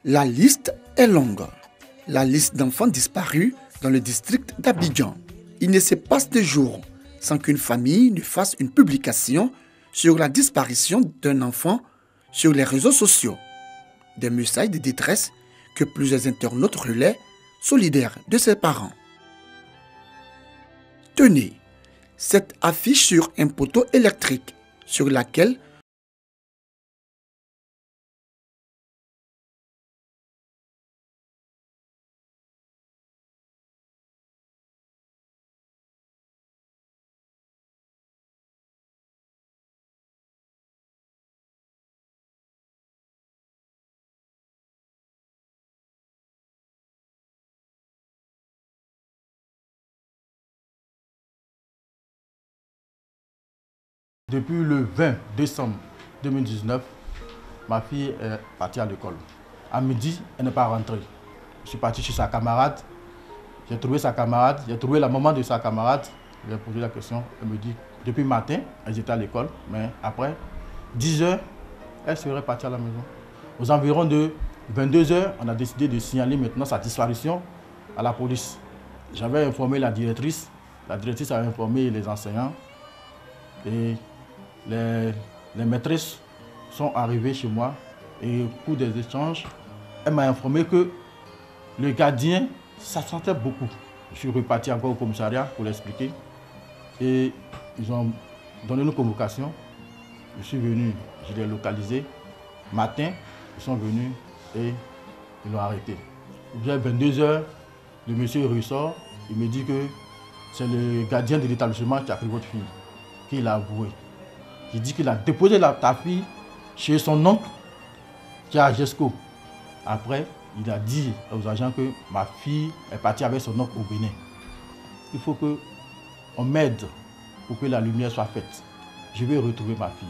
La liste est longue. La liste d'enfants disparus dans le district d'Abidjan. Il ne se passe de jours sans qu'une famille ne fasse une publication sur la disparition d'un enfant sur les réseaux sociaux. Des messages de détresse que plusieurs internautes relaient, solidaires de ses parents. Tenez, cette affiche sur un poteau électrique sur laquelle Depuis le 20 décembre 2019, ma fille est partie à l'école. À midi, elle n'est pas rentrée. Je suis parti chez sa camarade. J'ai trouvé sa camarade, j'ai trouvé la maman de sa camarade. Je lui ai posé la question. Elle me dit, depuis le matin, elles étaient à l'école. Mais après 10 heures, elle serait partie à la maison. Aux environs de 22 heures, on a décidé de signaler maintenant sa disparition à la police. J'avais informé la directrice. La directrice avait informé les enseignants. Et les maîtresses sont arrivées chez moi et au cours des échanges, elle m'a informé que le gardien s'absentait beaucoup. Je suis reparti encore au commissariat pour l'expliquer et ils ont donné une convocation. Je suis venu, je l'ai localisé. Matin, ils sont venus et ils l'ont arrêté. Vers 22 heures, le monsieur ressort, il me dit que c'est le gardien de l'établissement qui a pris votre fille, qui l'a avoué. Il dit qu'il a déposé ta fille chez son oncle qui est à Gesco. Après, il a dit aux agents que ma fille est partie avec son oncle au Bénin. Il faut qu'on m'aide pour que la lumière soit faite. Je vais retrouver ma fille.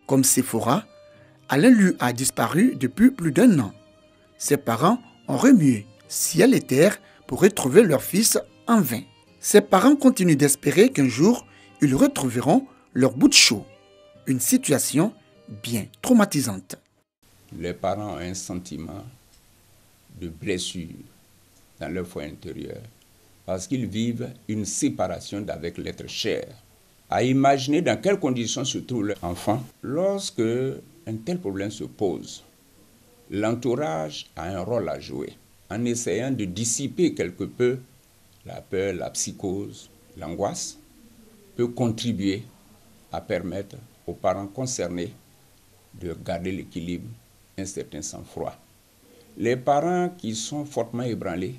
Comme Sephora, Alain Lu a disparu depuis plus d'1 an. Ses parents ont remué ciel et terre pour retrouver leur fils en vain. Ses parents continuent d'espérer qu'un jour, ils retrouveront leur bout de chou. Une situation bien traumatisante. Les parents ont un sentiment de blessure dans leur foyer intérieur parce qu'ils vivent une séparation d'avec l'être cher. À imaginer dans quelles conditions se trouve leur enfant lorsque un tel problème se pose. L'entourage a un rôle à jouer en essayant de dissiper quelque peu la peur, la psychose, l'angoisse, peut contribuer à permettre aux parents concernés de garder l'équilibre, un certain sang-froid. Les parents qui sont fortement ébranlés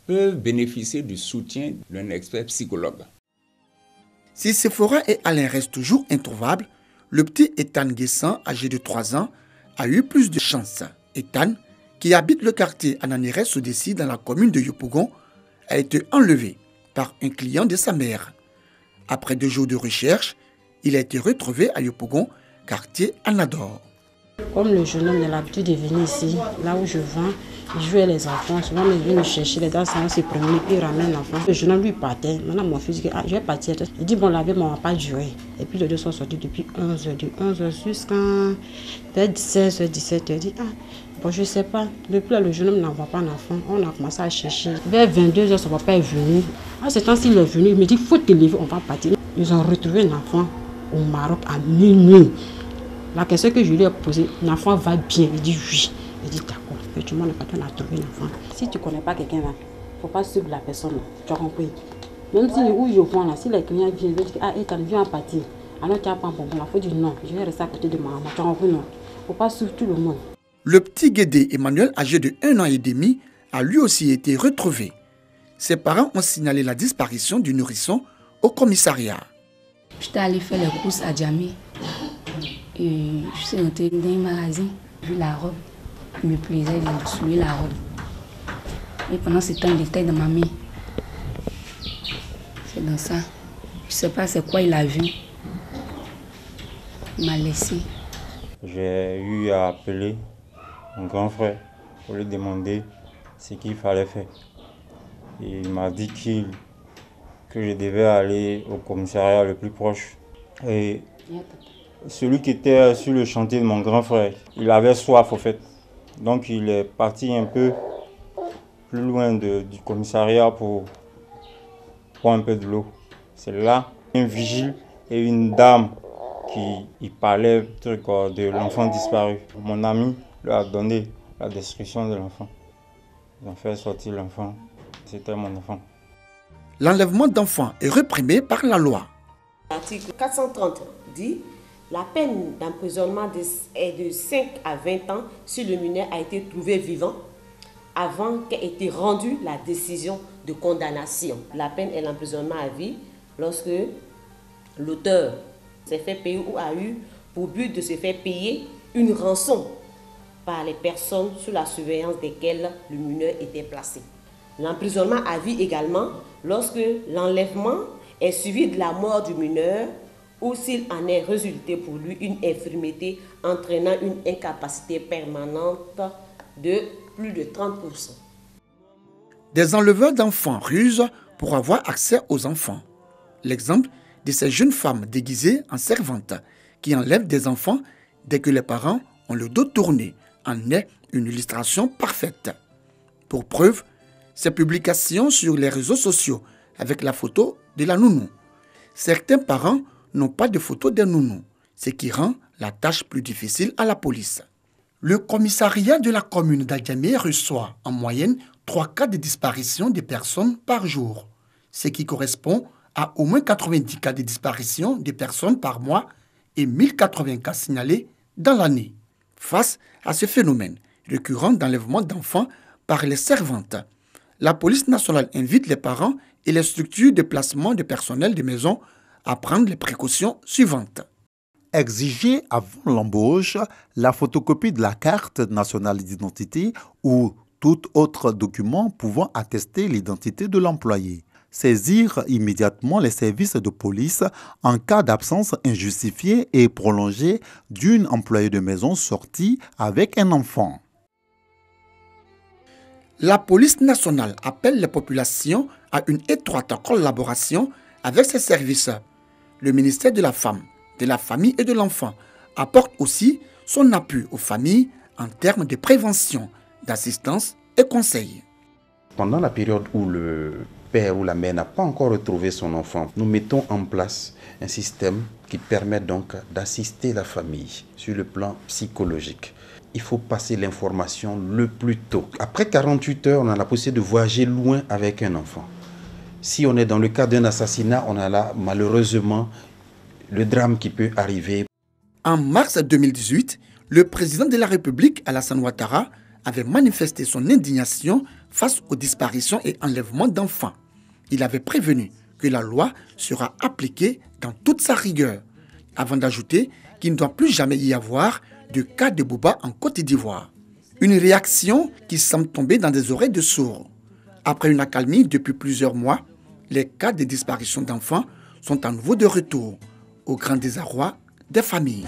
peuvent bénéficier du soutien d'un expert psychologue. Si Sephora et Alain restent toujours introuvables, le petit Ethan Guessan, âgé de 3 ans, a eu plus de chance. Ethan, qui habite le quartier Ananéré-Sodessi dans la commune de Yopougon, a été enlevé par un client de sa mère. Après 2 jours de recherche, il a été retrouvé à Yopougon, quartier Anador. Comme le jeune homme a l'habitude de venir ici, là où je vends, il jouait les enfants. Souvent, il vient me chercher, les dents se promener, puis il ramène l'enfant. Le jeune homme lui partait. Maintenant, mon fils dit, je vais partir. Il dit, bon, la vie ne va pas durer. Et puis, les deux sont sortis depuis 11h. De 11h jusqu'à 16h, 17h. Il dit, bon, je ne sais pas. Depuis là, le jeune homme n'envoie pas d'enfant. On a commencé à chercher. Vers 22h, son papa est venu. À ce temps-ci, il est venu. Il me dit, il faut te lever, on va partir. Ils ont retrouvé un enfant au Maroc à minuit. La question que je lui ai posée, l'enfant va bien. Il dit oui. Il dit d'accord. Effectivement, on a trouvé l'enfant. Si tu ne connais pas quelqu'un là, il ne faut pas suivre la personne. Tu as compris? Même si où je vends là, si les clients viennent, ils disent Ethan, viens en partir. Alors tu n'as pas un bonbon là, il faut dire non. Je vais rester à côté de ma maman. Tu as compris? Non. Il ne faut pas suivre tout le monde. Le petit Guédé Emmanuel, âgé de 1 an et demi, a lui aussi été retrouvé. Ses parents ont signalé la disparition du nourrisson au commissariat. J'étais allée faire les courses à Djamé. Et je suis rentrée dans un magasin, j'ai vu la robe. Il me plaisait de soulever la robe. Et pendant ce temps, il était dans ma main. C'est dans ça. Je ne sais pas c'est quoi il a vu. Il m'a laissé. J'ai eu à appeler mon grand frère pour lui demander ce qu'il fallait faire. Et il m'a dit que je devais aller au commissariat le plus proche. Et Celui qui était sur le chantier de mon grand frère, il avait soif au fait. Donc il est parti un peu plus loin du commissariat pour un peu de l'eau. C'est là, un vigile et une dame qui parlait de l'enfant disparu. Mon ami lui a donné la description de l'enfant. Ils ont fait sortir l'enfant. C'était mon enfant. L'enlèvement d'enfants est réprimé par la loi. L'article 430 dit la peine d'emprisonnement est de 5 à 20 ans si le mineur a été trouvé vivant avant qu'ait été rendue la décision de condamnation. La peine est l'emprisonnement à vie lorsque l'auteur s'est fait payer ou a eu pour but de se faire payer une rançon par les personnes sous la surveillance desquelles le mineur était placé. L'emprisonnement à vie également lorsque l'enlèvement est suivi de la mort du mineur ou s'il en est résulté pour lui une infirmité entraînant une incapacité permanente de plus de 30%. Des enleveurs d'enfants rusent pour avoir accès aux enfants. L'exemple de ces jeunes femmes déguisées en servantes qui enlèvent des enfants dès que les parents ont le dos tourné en est une illustration parfaite. Pour preuve, ces publications sur les réseaux sociaux avec la photo de la nounou. Certains parents n'ont pas de photo des nounous, ce qui rend la tâche plus difficile à la police. Le commissariat de la commune d'Adjamé reçoit en moyenne 3 cas de disparition de personnes par jour, ce qui correspond à au moins 90 cas de disparition de personnes par mois et 1080 cas signalés dans l'année. Face à ce phénomène récurrent d'enlèvement d'enfants par les servantes, la police nationale invite les parents et les structures de placement de personnel de maison à prendre les précautions suivantes. Exiger avant l'embauche la photocopie de la carte nationale d'identité ou tout autre document pouvant attester l'identité de l'employé. Saisir immédiatement les services de police en cas d'absence injustifiée et prolongée d'une employée de maison sortie avec un enfant. La police nationale appelle les populations à une étroite collaboration avec ses services. Le ministère de la Femme, de la Famille et de l'Enfant apporte aussi son appui aux familles en termes de prévention, d'assistance et conseil. Pendant la période où le père ou la mère n'a pas encore retrouvé son enfant, nous mettons en place un système qui permet donc d'assister la famille sur le plan psychologique. Il faut passer l'information le plus tôt. Après 48 heures, on a la possibilité de voyager loin avec un enfant. Si on est dans le cas d'un assassinat, on a là malheureusement le drame qui peut arriver. En mars 2018, le président de la République, Alassane Ouattara, avait manifesté son indignation face aux disparitions et enlèvements d'enfants. Il avait prévenu que la loi sera appliquée dans toute sa rigueur, avant d'ajouter qu'il ne doit plus jamais y avoir de cas de Bouba en Côte d'Ivoire. Une réaction qui semble tomber dans des oreilles de sourds. Après une accalmie depuis plusieurs mois, les cas de disparition d'enfants sont à nouveau de retour, au grand désarroi des familles.